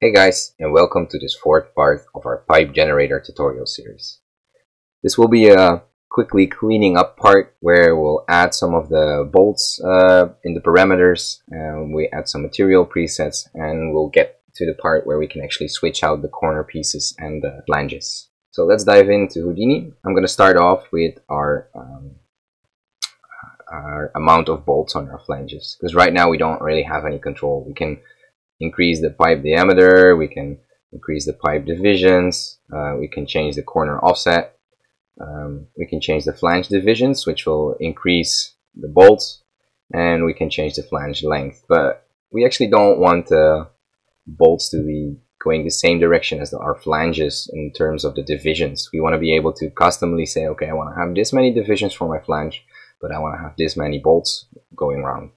Hey guys, and welcome to this fourth part of our pipe generator tutorial series. This will be a quickly cleaning up part where we'll add some of the bolts in the parameters, and we add some material presets, and we'll get to the part where we can actually switch out the corner pieces and the flanges. So let's dive into Houdini. I'm going to start off with our amount of bolts on our flanges, because right now we don't really have any control. We can increase the pipe diameter, we can increase the pipe divisions, we can change the corner offset, we can change the flange divisions, which will increase the bolts, and we can change the flange length. But we actually don't want the bolts to be going the same direction as our flanges in terms of the divisions. We want to be able to customly say, okay, I want to have this many divisions for my flange, but I want to have this many bolts going around.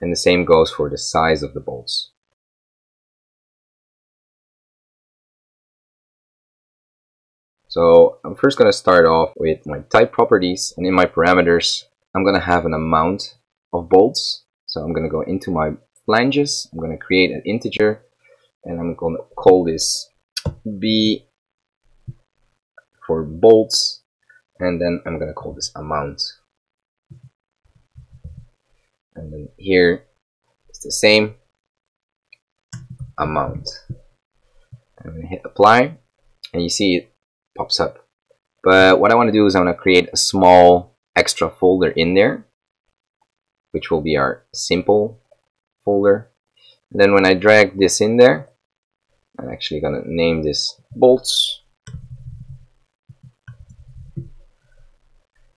And the same goes for the size of the bolts. So I'm first going to start off with my type properties, and in my parameters I'm going to have an amount of bolts. So I'm going to go into my flanges, I'm going to create an integer, and I'm going to call this B for bolts, and then I'm going to call this amount. And then here it's the same amount. I'm going to hit apply, and you see it pops up. But what I want to do is I'm going to create a small extra folder in there, which will be our simple folder. And then when I drag this in there, I'm actually going to name this bolts. And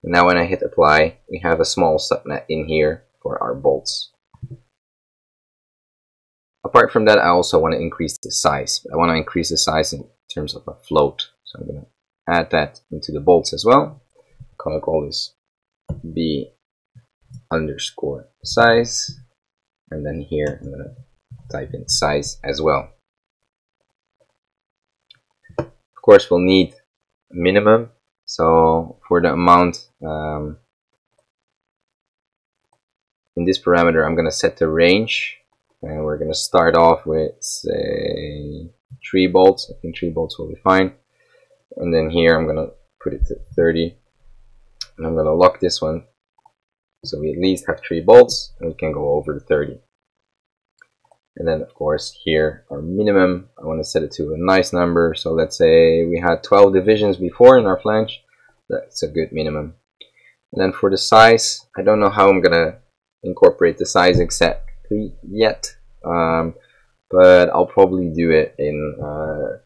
now when I hit apply, we have a small subnet in here for our bolts. Apart from that, I also want to increase the size. I want to increase the size in terms of a float. So I'm going to add that into the bolts as well. I'm going to call this B underscore size. And then here I'm going to type in size as well. Of course, we'll need a minimum. So for the amount, in this parameter, I'm going to set the range. And we're going to start off with, say, 3 bolts. I think 3 bolts will be fine. And then here I'm going to put it to 30. And I'm going to lock this one. So we at least have 3 bolts, and we can go over the 30. And then, of course, here our minimum, I want to set it to a nice number. So let's say we had 12 divisions before in our flange. That's a good minimum. And then for the size, I don't know how I'm going to incorporate the size exactly yet, but I'll probably do it in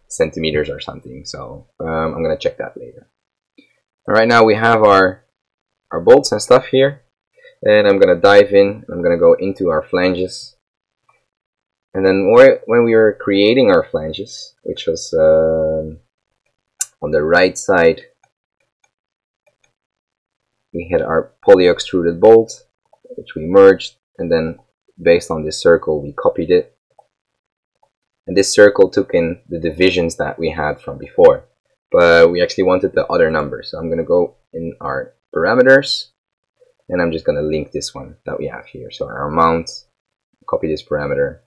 centimeters or something, so I'm gonna check that later. And right now we have our bolts and stuff here, and I'm gonna dive in. I'm gonna go into our flanges, and then when we were creating our flanges, which was on the right side, we had our poly extruded bolt, which we merged, and then based on this circle we copied it, and this circle took in the divisions that we had from before, but we actually wanted the other number. So I'm going to go in our parameters, and I'm just going to link this one that we have here. So our amount, copy this parameter,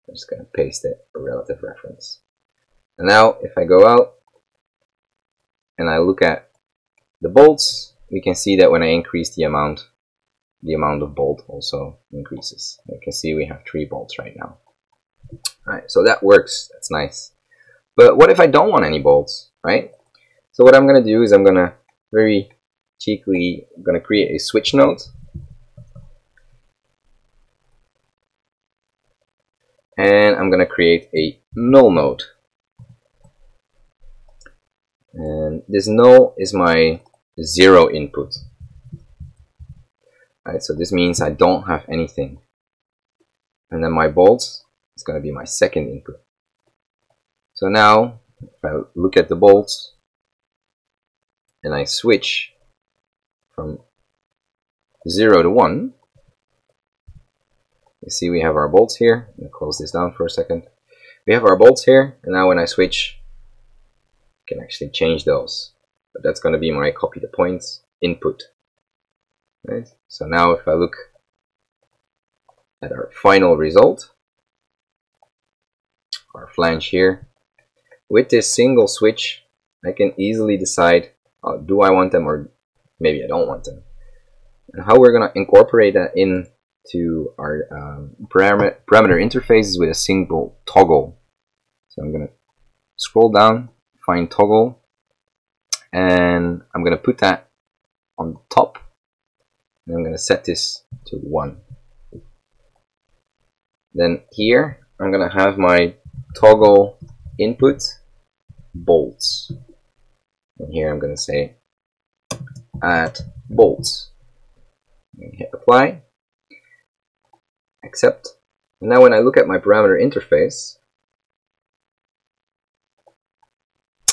I'm just going to paste it for relative reference. And now if I go out and I look at the bolts, we can see that when I increase the amount of bolt also increases. You can see we have 3 bolts right now. Alright, so that works. That's nice. But what if I don't want any bolts, right? So what I'm going to do is I'm going to very cheekily create a switch node. And I'm going to create a null node. And this null is my 0 input. Right, so this means I don't have anything. And then my bolts is going to be my second input. So now, if I look at the bolts, and I switch from 0 to 1, you see we have our bolts here. I'm going to close this down for a second. We have our bolts here, and now when I switch, I can actually change those. But that's going to be my copy the points input. Right. So now if I look at our final result, flange here. With this single switch, I can easily decide, do I want them or maybe I don't want them. And how we're going to incorporate that into our parameter interface is with a single toggle. So I'm going to scroll down, find toggle, and I'm going to put that on the top, and I'm going to set this to 1. Then here I'm going to have my toggle input bolts, and here I'm going to say add bolts. Hit apply, accept, and now when I look at my parameter interface,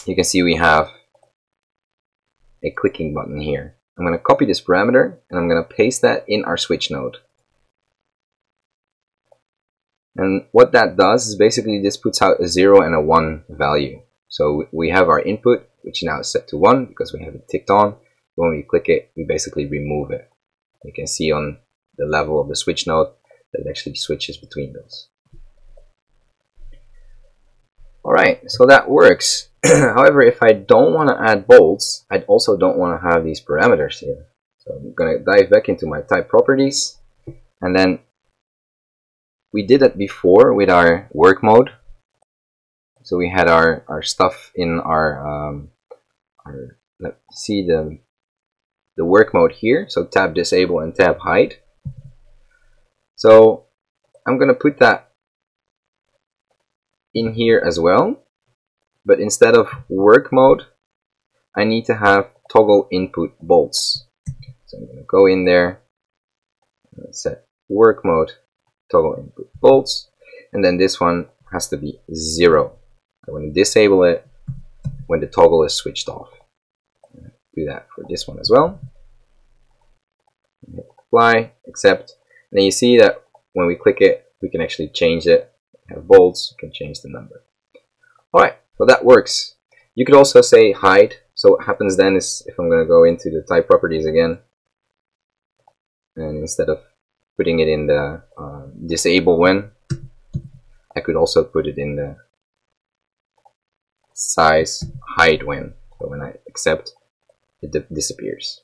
you can see we have a clicking button here. I'm going to copy this parameter and I'm going to paste that in our switch node. And what that does is basically this puts out a 0 and a 1 value. So we have our input, which now is set to 1 because we have it ticked on. When we click it, we basically remove it. You can see on the level of the switch node that it actually switches between those. Alright, so that works. However, if I don't want to add bolts, I also don't want to have these parameters here. So I'm going to dive back into my type properties, and then we did that before with our work mode. So we had our stuff in our let's see the work mode here. So tab disable and tab hide. So I'm going to put that in here as well, but instead of work mode, I need to have toggle input bolts. So I'm going to go in there, set work mode, toggle input bolts, and then this one has to be 0. I want to disable it when the toggle is switched off. Do that for this one as well. Apply, accept, and then you see that when we click it, we can actually change it. We have bolts, you can change the number. Alright, so that works. You could also say hide. So what happens then is, if I'm going to go into the type properties again, and instead of putting it in the disable when, I could also put it in the size hide when. So when I accept, it disappears.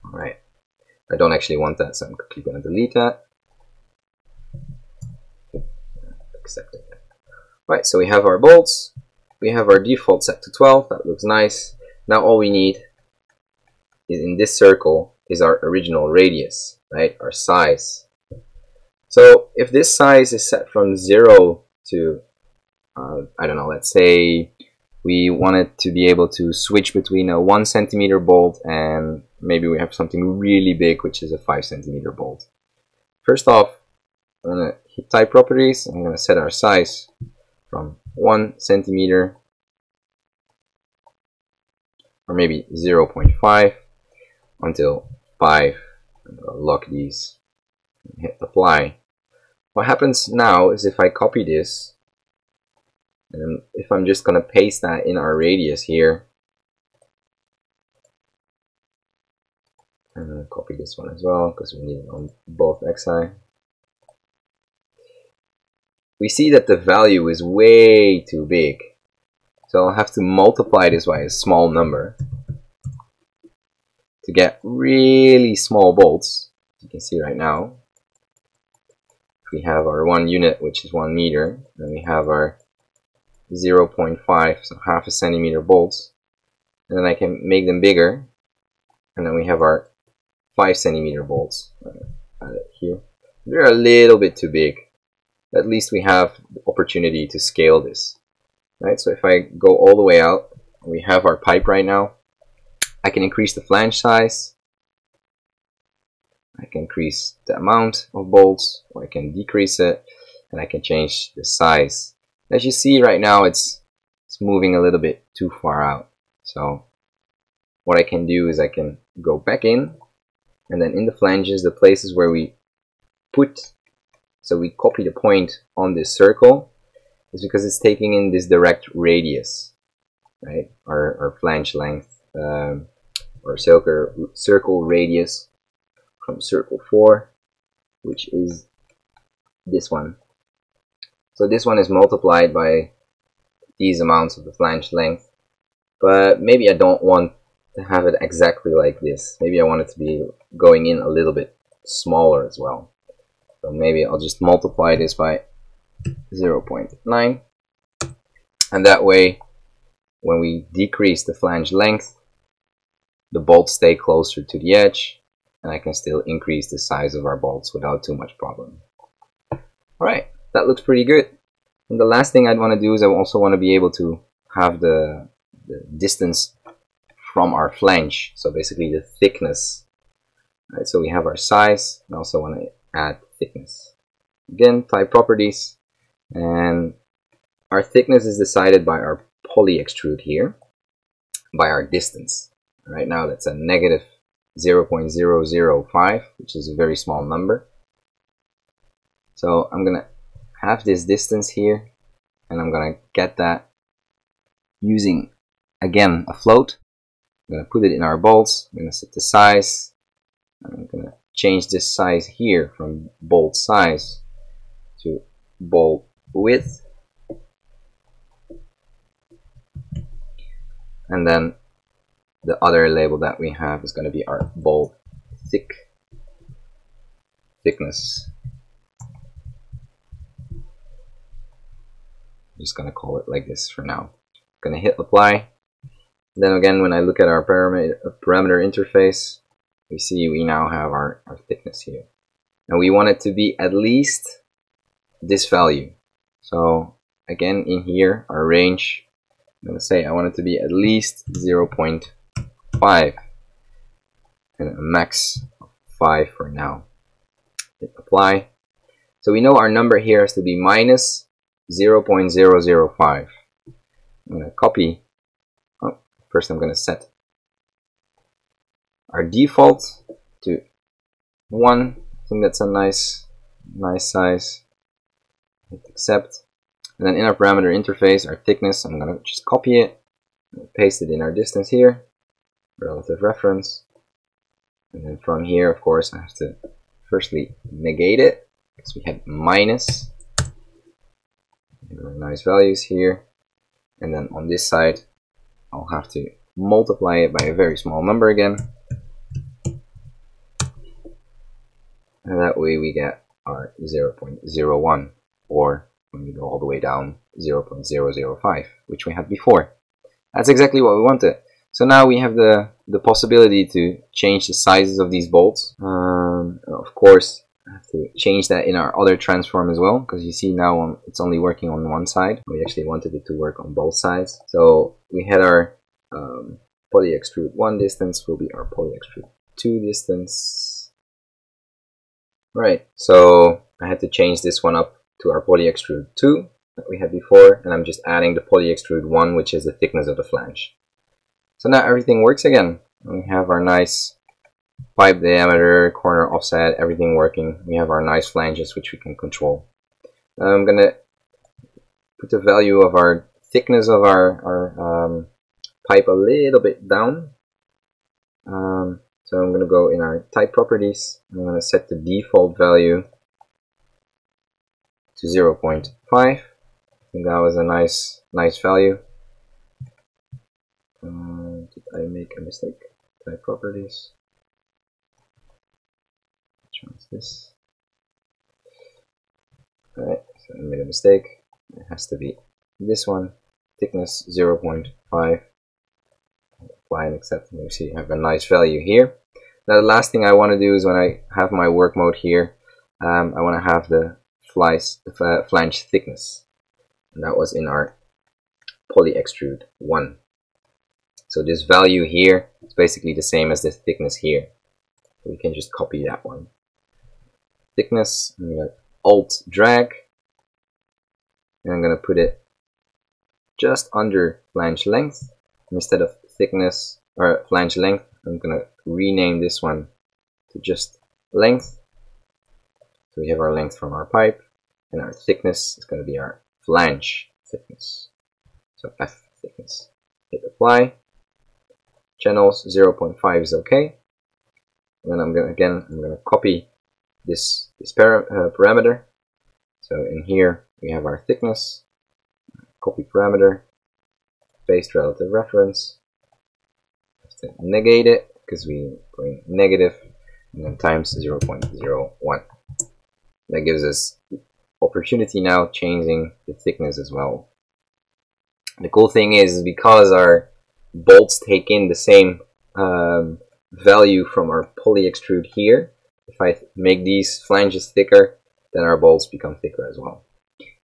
Alright, I don't actually want that, so I'm quickly going to delete that. Accept it. Right, so we have our bolts, we have our default set to 12, that looks nice. Now all we need is in this circle is our original radius, right, our size. So if this size is set from 0 to, I don't know, let's say we wanted to be able to switch between a 1 centimeter bolt and maybe we have something really big, which is a 5 centimeter bolt. First off, I'm going to hit type properties, I'm going to set our size from 1 centimeter or maybe 0.5 until 5. I'm going to lock these and hit apply. What happens now is if I copy this, and if I'm just going to paste that in our radius here, I'm going to copy this one as well because we need it on both xi. We see that the value is way too big. So I'll have to multiply this by a small number to get really small bolts. You can see right now, we have our 1 unit, which is 1 meter, and we have our 0.5, so half a centimeter bolts, and then I can make them bigger, and then we have our 5 centimeter bolts. Add it here. They're a little bit too big. At least we have the opportunity to scale this. Right, so if I go all the way out, we have our pipe right now. I can increase the flange size. I can increase the amount of bolts, or I can decrease it, and I can change the size. As you see right now, it's moving a little bit too far out. So what I can do is I can go back in, and then in the flanges, the places where we put, so we copy the point on this circle, is because it's taking in this direct radius, right? Our flange length, or circle radius from circle 4, which is this one. So this one is multiplied by these amounts of the flange length, but maybe I don't want to have it exactly like this. Maybe I want it to be going in a little bit smaller as well. So maybe I'll just multiply this by 0.9, and that way when we decrease the flange length, the bolts stay closer to the edge, and I can still increase the size of our bolts without too much problem. Alright, that looks pretty good. And the last thing I'd want to do is I also want to be able to have the distance from our flange, so basically the thickness. Right, so we have our size, and I also want to add thickness. Again, type properties, and our thickness is decided by our poly extrude here, by our distance. Right now that's a negative 0.005, which is a very small number. So I'm gonna have this distance here, and I'm gonna get that using, again, a float. I'm gonna put it in our bolts. I'm gonna set the size. I'm gonna change this size here from bolt size to bolt width, and then the other label that we have is going to be our bolt thickness. I'm just going to call it like this for now. I'm going to hit apply. Then again, when I look at our parameter interface, we see we now have our thickness here, and we want it to be at least this value. So again, in here, our range, I'm going to say I want it to be at least 0.5 and a max of 5 for now. Hit apply. So we know our number here has to be minus 0.005. I'm going to copy. Oh, first I'm going to set our default to 1. I think that's a nice size. Hit accept. And then in our parameter interface, our thickness, I'm going to just copy it, paste it in our distance here, relative reference. And then from here, of course, I have to firstly negate it, because we had minus. There are nice values here. And then on this side, I'll have to multiply it by a very small number again. And that way we get our 0.01, or when we go all the way down, 0.005, which we had before. That's exactly what we wanted. So now we have the possibility to change the sizes of these bolts. Of course, I have to change that in our other transform as well, because you see now it's only working on one side. We actually wanted it to work on both sides. So we had our poly extrude 1 distance will be our poly extrude 2 distance. Right, so I had to change this one up to our poly extrude 2 that we had before, and I'm just adding the poly extrude 1, which is the thickness of the flange. So now everything works again. We have our nice pipe diameter, corner offset, everything working. We have our nice flanges, which we can control. I'm going to put the value of our thickness of our pipe a little bit down. So I'm going to go in our type properties. I'm going to set the default value to 0.5. I think that was a nice value. Did I make a mistake? Type properties. Which one is this? Alright, so I made a mistake. It has to be this one. Thickness 0.5. Apply and accept, and you see you have a nice value here. Now the last thing I want to do is when I have my work mode here, I want to have the flange thickness, and that was in our poly extrude 1. So this value here is basically the same as this thickness here. So we can just copy that one. Thickness, I'm going to Alt drag, and I'm going to put it just under flange length. Instead of thickness or flange length, I'm going to rename this one to just length. So we have our length from our pipe, and our thickness is going to be our flange thickness. So F thickness. Hit apply. Channels 0.5 is okay. And then I'm going to copy this parameter. So in here we have our thickness, copy parameter, paste relative reference, have to negate it because we're going negative, and then times 0.01. That gives us opportunity now changing the thickness as well. The cool thing is because our bolts take in the same value from our poly extrude here, if I make these flanges thicker, then our bolts become thicker as well.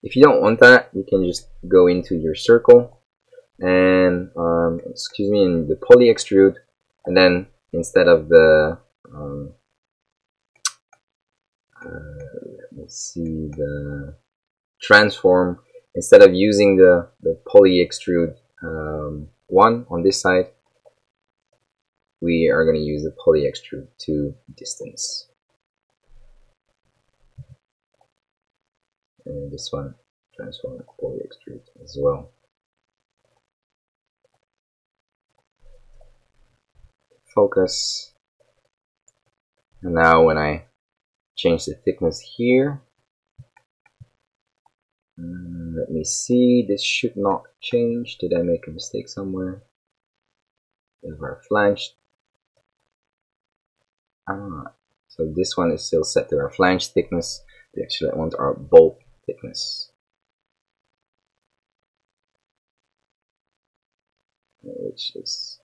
If you don't want that, you can just go into your circle and in the poly extrude, and then instead of the let's see, the transform, instead of using the poly extrude 1 on this side, we are going to use the poly extrude 2 distance. And this one, transform poly extrude as well. Focus. And now when I change the thickness here, let me see, this should not change. Did I make a mistake somewhere? There's our flange. So this one is still set to our flange thickness. We actually want our bolt thickness, which is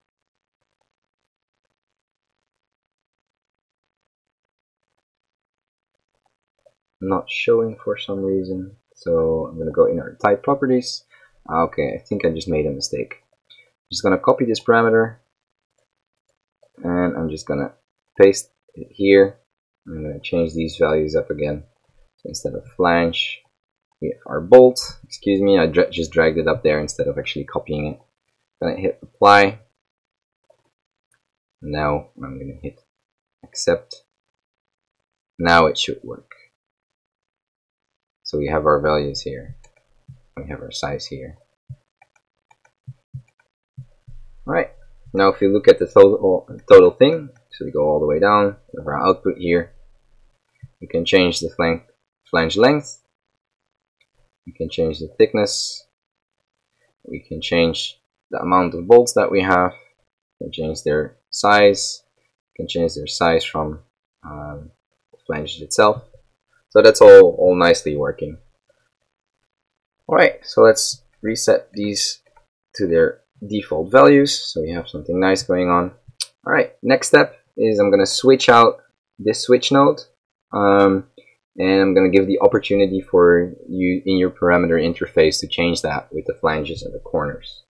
not showing for some reason. So I'm going to go in our type properties. Okay, I think I just made a mistake. I'm just going to copy this parameter, and I'm just going to paste it here. I'm going to change these values up again. So instead of flange, we have our bolt. Excuse me, I just dragged it up there instead of actually copying it. I'm going to hit apply. Now I'm going to hit accept. Now it should work. So we have our values here. We have our size here. Alright, now if you look at the total thing, so we go all the way down, we have our output here. You can change the flange length. We can change the thickness. We can change the amount of bolts that we have. We can change their size. We can change their size from the flange itself. So that's all nicely working. Alright, so let's reset these to their default values so we have something nice going on. Alright, next step is I'm going to switch out this switch node, and I'm going to give the opportunity for you in your parameter interface to change that with the flanges and the corners.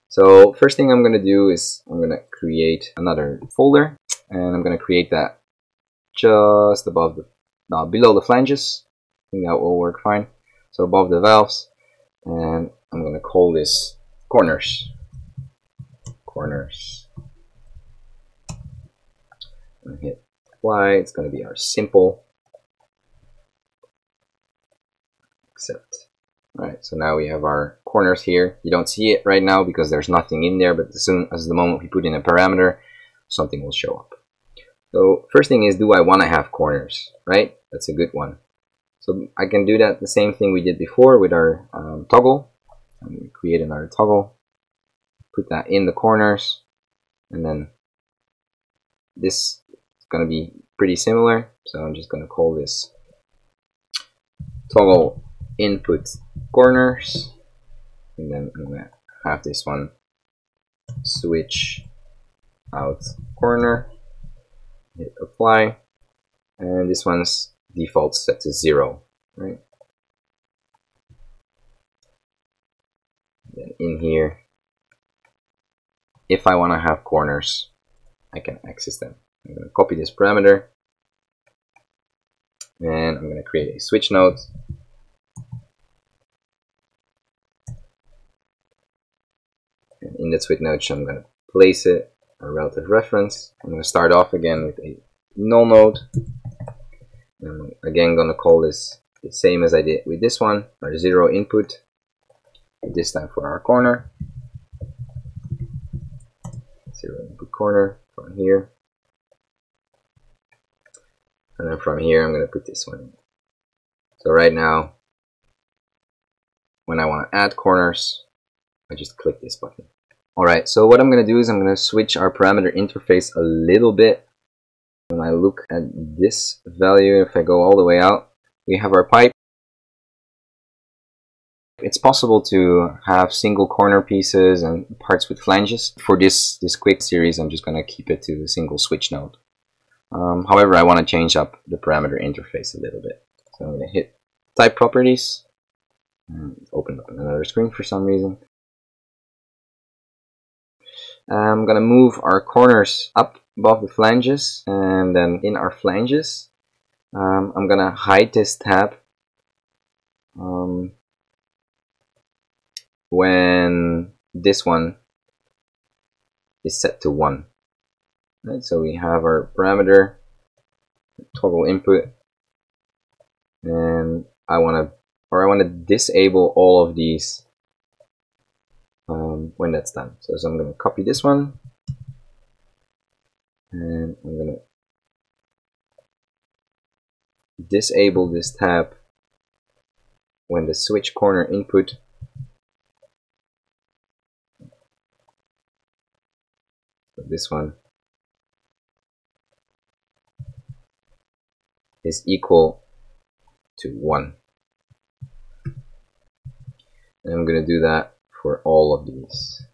So first thing I'm going to do is I'm going to create another folder, and I'm going to create that just above below the flanges. I think that will work fine. So above the valves, and I'm going to call this corners. And hit apply. It's going to be our simple accept. Alright, so now we have our corners here. You don't see it right now because there's nothing in there, but as soon as the moment we put in a parameter, something will show up. So first thing is, do I want to have corners, right? That's a good one. So I can do that the same thing we did before with our toggle. I'm going to create another toggle, put that in the corners, and then this is going to be pretty similar. So I'm just going to call this toggle input corners, and then I'm going to have this one switch out corner, hit apply, and this one's default set to 0, right? Then in here, if I want to have corners, I can access them. I'm going to copy this parameter, and I'm going to create a switch node. And in that switch node, I'm going to place it a relative reference. I'm going to start off again with a null node. I'm again going to call this the same as I did with this one, our 0 input, this time for our corner. 0 input corner from here. And then from here, I'm going to put this one in. So right now, when I want to add corners, I just click this button. Alright, so what I'm going to do is I'm going to switch our parameter interface a little bit. When I look at this value, if I go all the way out, we have our pipe. It's possible to have single corner pieces and parts with flanges. For this quick series, I'm just going to keep it to a single switch node. However, I want to change up the parameter interface a little bit. So I'm going to hit type properties, and open up another screen for some reason. I'm going to move our corners up above the flanges, and then in our flanges, I'm going to hide this tab when this one is set to 1. Right, so we have our parameter, toggle input, and I want to disable all of these when that's done. So I'm going to copy this one, and I'm going to disable this tab when the switch corner input this one is equal to 1. And I'm going to do that for all of these.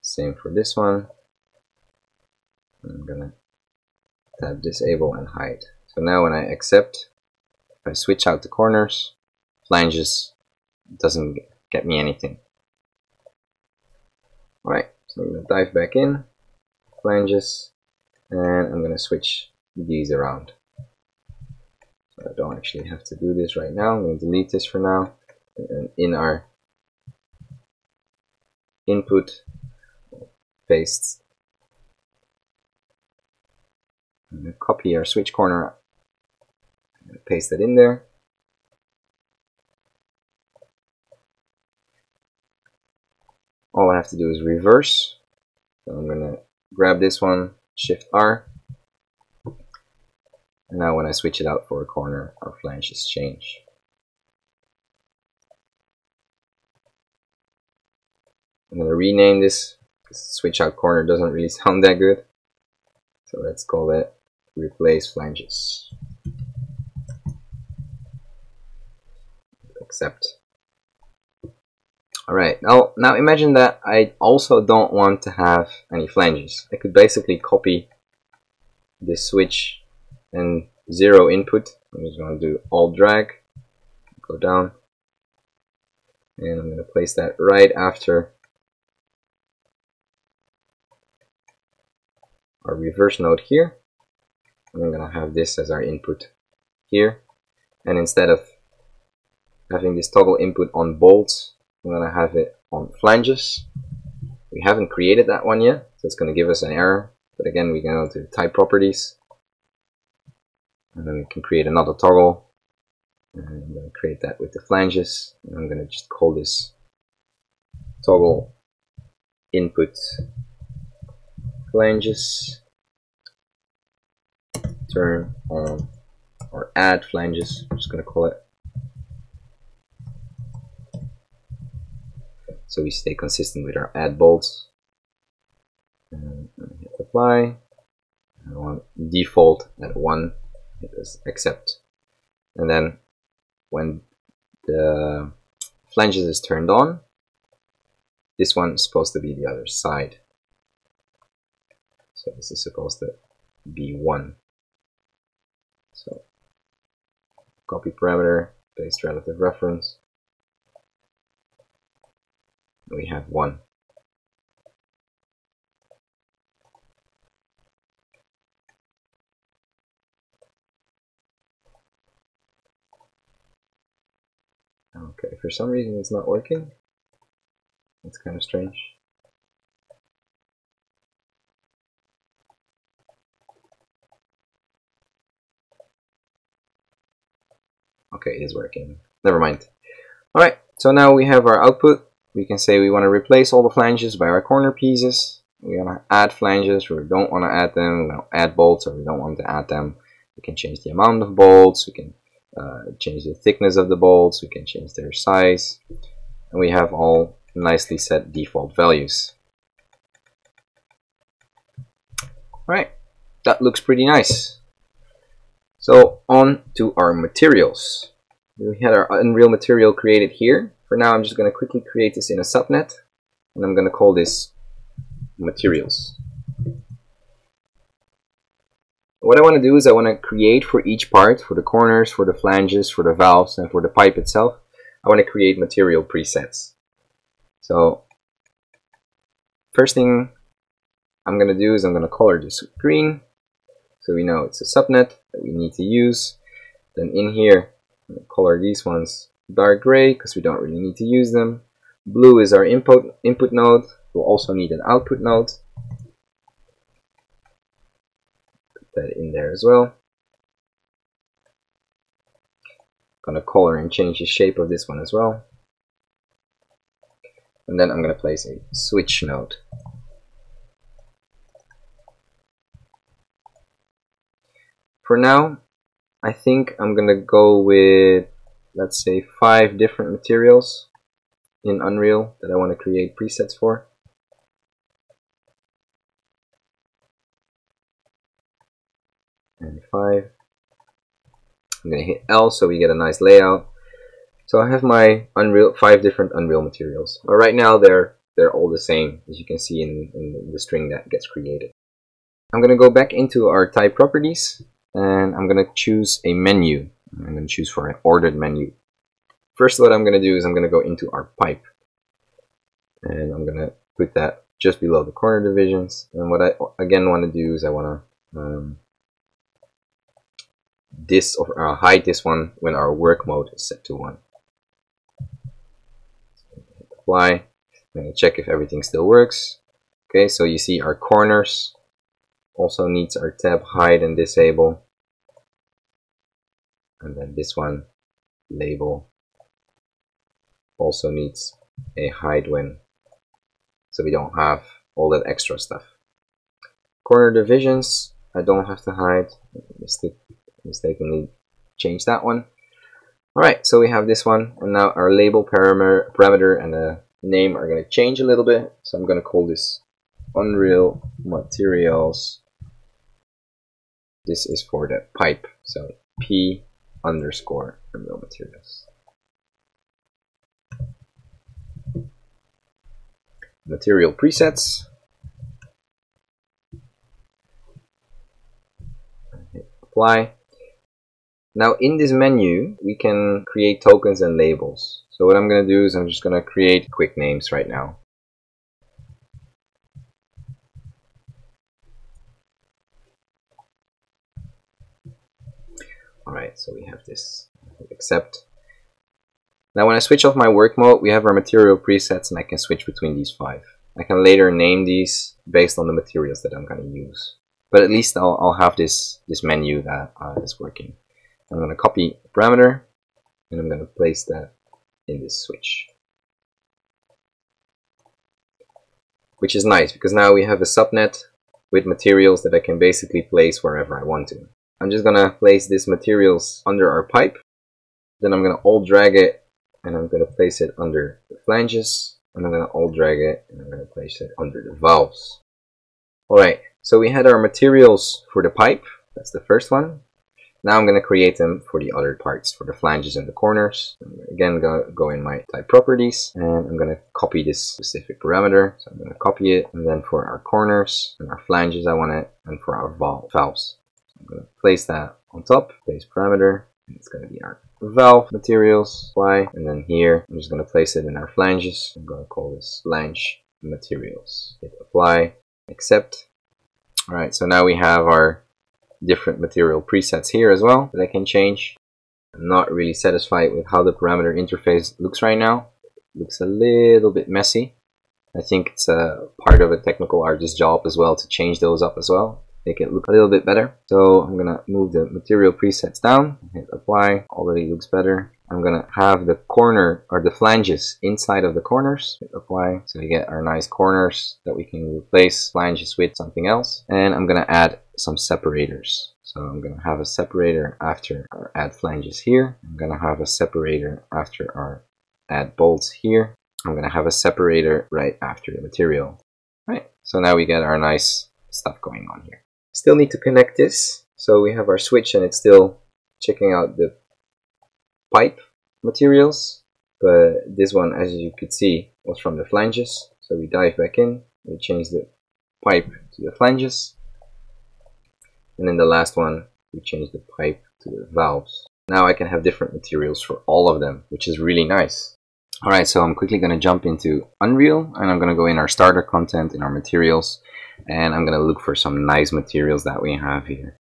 Same for this one. I'm going to tab disable and hide. So now when I accept, if I switch out the corners, flanges doesn't get me anything. Alright, so I'm going to dive back in, flanges, and I'm going to switch these around. So I don't actually have to do this right now. I'm going to delete this for now. And in our input, paste, I'm going to copy our switch corner, I'm going to paste it in there. All I have to do is reverse. So I'm going to grab this one, Shift R. And now when I switch it out for a corner, our flanges change. I'm going to rename this, because switch out corner doesn't really sound that good. So let's call it replace flanges. Accept. Alright, now imagine that I also don't want to have any flanges. I could basically copy this switch and 0 input. I'm just going to do Alt drag, go down, and I'm going to place that right after our reverse node here. And I'm going to have this as our input here. And instead of having this toggle input on bolts, I'm going to have it on flanges. We haven't created that one yet, so it's going to give us an error. But again, we can go to type properties, and then we can create another toggle. And I'm going to create that with the flanges. And I'm going to just call this toggle input flanges, turn on or add flanges. I'm just going to call it. So we stay consistent with our add bolts. And hit apply. I want default at 1. Hit this accept. And then when the flanges is turned on, this one is supposed to be the other side. So this is supposed to be 1. So copy parameter, paste relative reference. We have 1. Okay, for some reason it's not working. That's kind of strange. Okay, it is working. Never mind. Alright, so now we have our output. We can say we want to replace all the flanges by our corner pieces. we want to add flanges, or we don't want to add them. We want to add bolts, or we don't want to add them. We can change the amount of bolts. We can change the thickness of the bolts. We can change their size, and we have all nicely set default values. Alright, that looks pretty nice. So on to our materials. We had our Unreal material created here. For now, I'm just going to quickly create this in a subnet, and I'm going to call this materials. What I want to do is I want to create for each part, for the corners, for the flanges, for the valves, and for the pipe itself, I want to create material presets. So first thing I'm going to do is I'm going to color this green, so we know it's a subnet that we need to use. Then in here, I'm going to color these ones dark gray because we don't really need to use them. Blue is our input node. We'll also need an output node. Put that in there as well. I'm going to color and change the shape of this one as well. And then I'm going to place a switch node. For now, I think I'm going to go with, let's say, 5 different materials in Unreal that I want to create presets for. And 5. I'm going to hit L so we get a nice layout. So I have my 5 different Unreal materials. But right now they're all the same, as you can see in the string that gets created. I'm going to go back into our type properties, and I'm going to choose a menu. I'm going to choose for an ordered menu. First, what I'm going to do is I'm going to go into our pipe, and I'm going to put that just below the corner divisions. And what I again want to do is I want to hide this one when our work mode is set to 1. Apply. I'm going to check if everything still works. Okay, so you see our corners also needs our tab hide and disable. And then this one, label, also needs a hide when, so we don't have all that extra stuff. Corner divisions, I don't have to hide. Mistakenly changed that one. Alright, so we have this one, and now our label parameter and the name are going to change a little bit. So I'm going to call this Unreal Materials. This is for the pipe, so P _ Unreal Materials. Material presets. Hit apply. Now in this menu we can create tokens and labels. So what I'm going to do is I'm just going to create quick names right now. Alright, so we have this, accept. Now when I switch off my work mode, we have our material presets, and I can switch between these 5. I can later name these based on the materials that I'm going to use. But at least I'll have this menu that is working. I'm going to copy the parameter, and I'm going to place that in this switch. Which is nice, because now we have a subnet with materials that I can basically place wherever I want to. I'm just going to place these materials under our pipe. Then I'm going to alt drag it, and I'm going to place it under the flanges. And I'm going to alt drag it, and I'm going to place it under the valves. Alright, so we had our materials for the pipe. That's the first one. Now I'm going to create them for the other parts, for the flanges and the corners. I'm again go in my type properties, and I'm going to copy this specific parameter. So I'm going to copy it, and then for our corners and our flanges I want it, and for our valves. I'm going to place that on top, place parameter, and it's going to be our valve materials, apply, and then here I'm just going to place it in our flanges. I'm going to call this flange materials. Hit apply, accept. Alright, so now we have our different material presets here as well that I can change. I'm not really satisfied with how the parameter interface looks right now. It looks a little bit messy. I think it's a part of a technical artist's job as well to change those up as well, make it look a little bit better. So I'm gonna move the material presets down, hit apply, already looks better. I'm gonna have the corner or the flanges inside of the corners. Apply, so we get our nice corners that we can replace flanges with something else. And I'm gonna add some separators. So I'm gonna have a separator after our add flanges here. I'm gonna have a separator after our add bolts here. I'm gonna have a separator right after the material. Right, so now we get our nice stuff going on here. Still need to connect this. So we have our switch and it's still checking out the pipe materials, but this one, as you could see, was from the flanges. So we dive back in, we change the pipe to the flanges, and then the last one we change the pipe to the valves. Now I can have different materials for all of them, which is really nice. Alright, so I'm quickly going to jump into Unreal, and I'm going to go in our starter content, in our materials, and I'm going to look for some nice materials that we have here.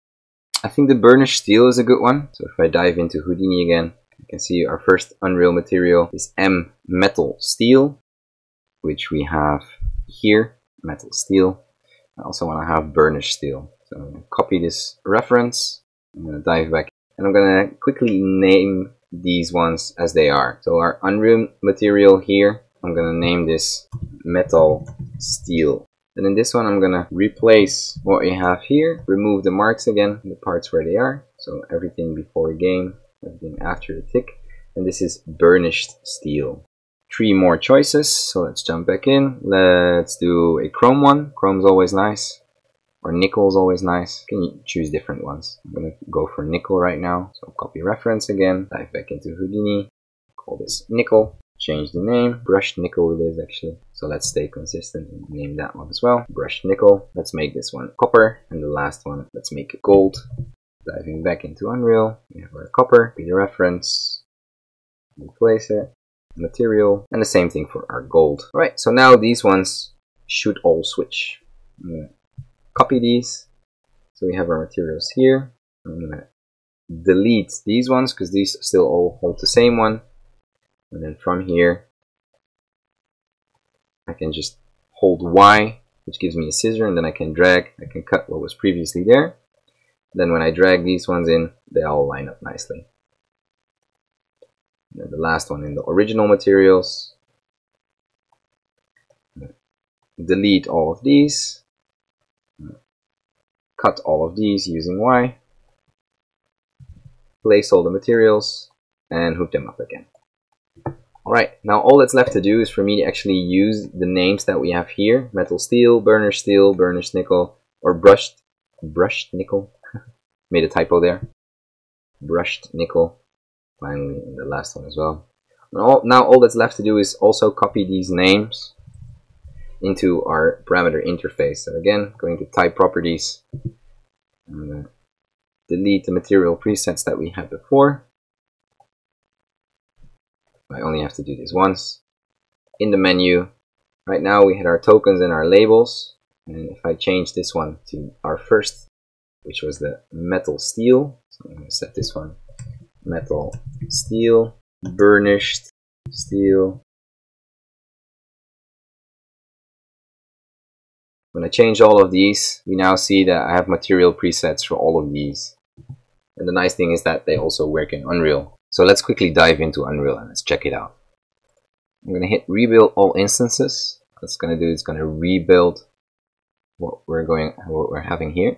I think the burnished steel is a good one. So if I dive into Houdini again, you can see our first Unreal material is M metal steel, which we have here, metal steel. I also want to have burnished steel. So I'm going to copy this reference, I'm going to dive back, and I'm going to quickly name these ones as they are. So our Unreal material here, I'm going to name this metal steel. And in this one, I'm going to replace what we have here, remove the marks again, the parts where they are. So everything before game, everything after the tick. And this is burnished steel. 3 more choices, so let's jump back in. Let's do a chrome one. Chrome's always nice. Or nickel's always nice. You can choose different ones. I'm going to go for nickel right now. So copy reference again, dive back into Houdini, call this nickel. Change the name, brushed nickel it is actually. So let's stay consistent and name that one as well. Brushed nickel. Let's make this one copper. And the last one, let's make it gold. Diving back into Unreal, we have our copper, be the reference, replace it, material, and the same thing for our gold. Alright, so now these ones should all switch. I'm gonna copy these. So we have our materials here. I'm gonna delete these ones because these still all hold the same one. And then from here, I can just hold Y, which gives me a scissor, and then I can drag, I can cut what was previously there. Then when I drag these ones in, they all line up nicely. And then the last one in the original materials. Delete all of these. Cut all of these using Y. Place all the materials and hook them up again. Alright, now all that's left to do is for me to actually use the names that we have here. Metal steel, burnished nickel, or brushed nickel. Made a typo there. Brushed nickel. Finally, and the last one as well. Now all that's left to do is also copy these names into our parameter interface. So again, going to type properties. I'm going to delete the material presets that we had before. I only have to do this once. In the menu, right now we had our tokens and our labels. And if I change this one to our first, which was the metal steel, so I'm going to set this one metal steel, burnished steel. When I change all of these, we now see that I have material presets for all of these. And the nice thing is that they also work in Unreal. So let's quickly dive into Unreal and let's check it out. I'm going to hit rebuild all instances. What it's going to do is going to rebuild what we're having here.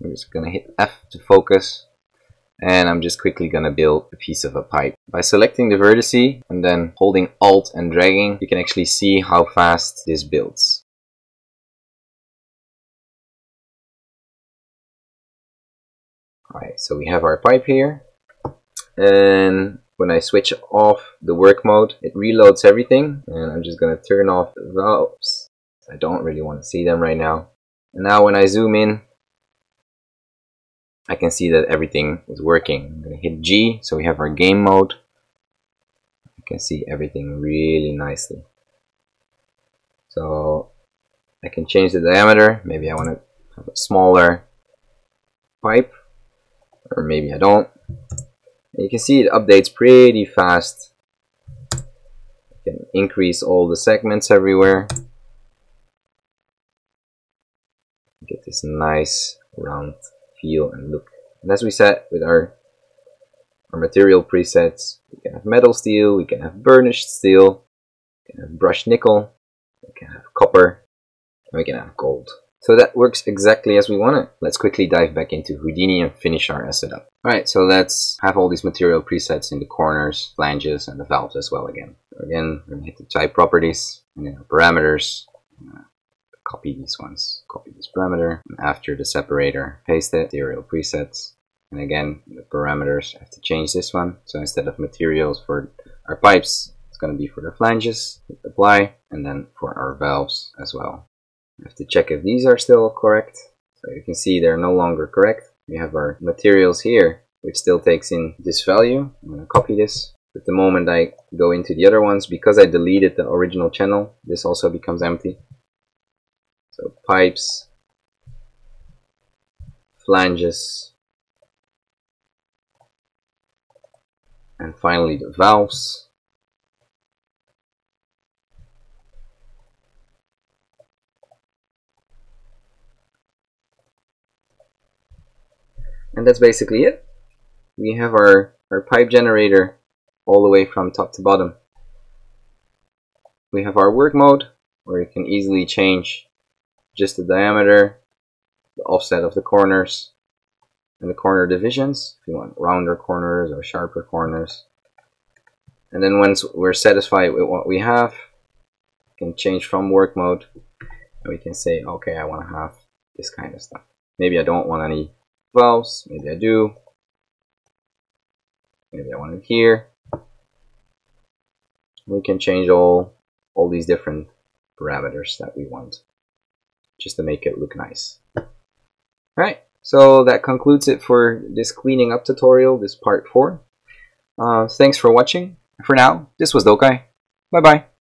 I'm just going to hit F to focus, and I'm just quickly going to build a piece of a pipe. By selecting the vertice and then holding Alt and dragging, you can actually see how fast this builds. Alright, so we have our pipe here. And when I switch off the work mode, it reloads everything, and I'm just going to turn off the valves. I don't really want to see them right now. And now when I zoom in, I can see that everything is working. I'm going to hit G, so we have our game mode. You can see everything really nicely. So I can change the diameter. Maybe I want to have a smaller pipe, or maybe I don't. You can see it updates pretty fast. You can increase all the segments everywhere. Get this nice round feel and look. And as we said with our our material presets. We can have metal steel, we can have burnished steel, we can have brushed nickel, we can have copper, and we can have gold. So that works exactly as we want it. Let's quickly dive back into Houdini and finish our asset up. Alright, so let's have all these material presets in the corners, flanges, and the valves as well again. So again, we're going to hit the type properties, and then our parameters. Copy these ones. Copy this parameter. And after the separator, paste it. Material presets. And again, the parameters, I have to change this one. So instead of materials for our pipes, it's going to be for the flanges. Hit apply. And then for our valves as well. We have to check if these are still correct. So you can see they're no longer correct. We have our materials here, which still takes in this value. I'm going to copy this. But the moment I go into the other ones, because I deleted the original channel, this also becomes empty. So pipes, flanges, and finally the valves. And that's basically it. We have our pipe generator all the way from top to bottom. We have our work mode, where you can easily change just the diameter, the offset of the corners, and the corner divisions, if you want rounder corners or sharper corners. And then once we're satisfied with what we have, we can change from work mode, and we can say, okay, I want to have this kind of stuff. Maybe I don't want any valves, maybe I do, maybe I want it here. We can change all these different parameters that we want, just to make it look nice. Alright, so that concludes it for this cleaning up tutorial, this part 4. Thanks for watching. For now, this was Dokai. Bye bye.